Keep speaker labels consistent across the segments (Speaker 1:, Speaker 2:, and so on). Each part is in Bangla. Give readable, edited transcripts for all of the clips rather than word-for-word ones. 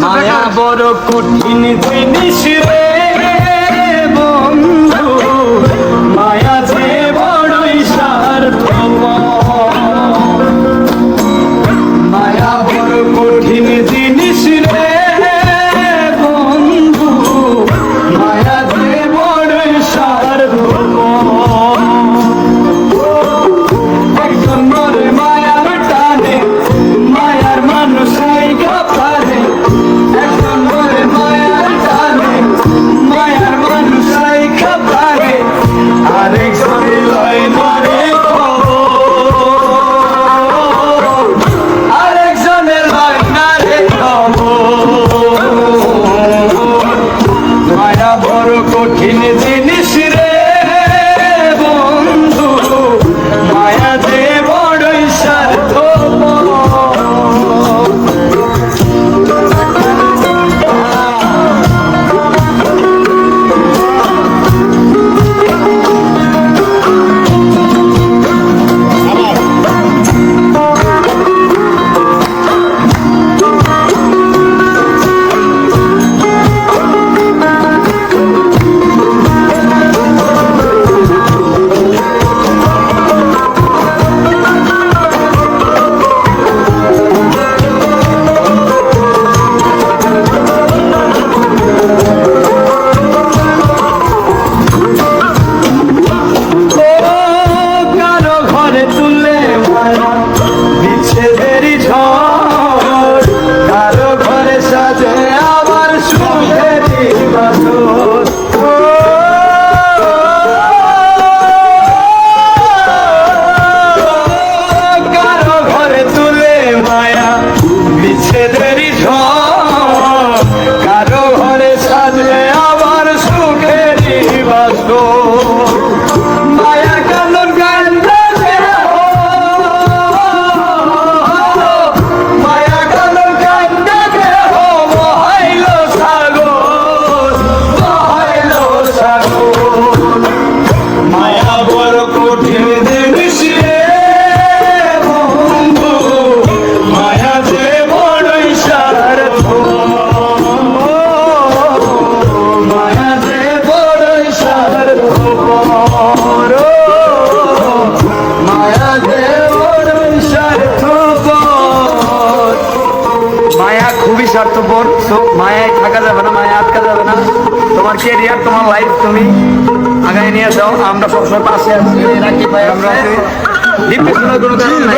Speaker 1: মায়া বড় কঠিন জিনিস রে বন্ধু, মায়া যে বড়ই স্বার্থপর। মায়া বড় কঠিন জিনিস রে বন্ধু, মায়া যে বড়ই স্বার্থপর। একজন মরে মায়ার টানে, মায়ার মানুষ পারে। একজন মরে মায়ার টানে, মায়ার মানুষ পারে। আরেকজন লয় মরে খবর, আরেকজনের লয় না রে খবর। মায়া বড় কঠিন জিনিস রে বন্ধু, মায়া যে বড়ই স্বার্থপর। বিচ্ছেদেরই ঝড় কারো ঘরে সাজে আবার সুখেরই বাসর। কারো ঘরে তুলে মায়া বিচ্ছেদেরই ঝড়, কারো ঘরে সাজে আবার সুখেরই বাসর। মায়ার কান্দন কান্দে খুবই স্বার্থপর। মায়ায় থাকা যাবে না, মায়া আটকা যাবে না। তোমার ক্যারিয়ার, তোমার লাইফ তুমি আগায় নিয়ে যাও। আমরা সবসময় পাশে আছি। নাকি ভাই আমরা ডিপ্রেশনের কোনো কারণ নাই,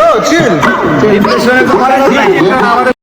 Speaker 1: ডিপ্রেশনের কোনো কারণ নাই।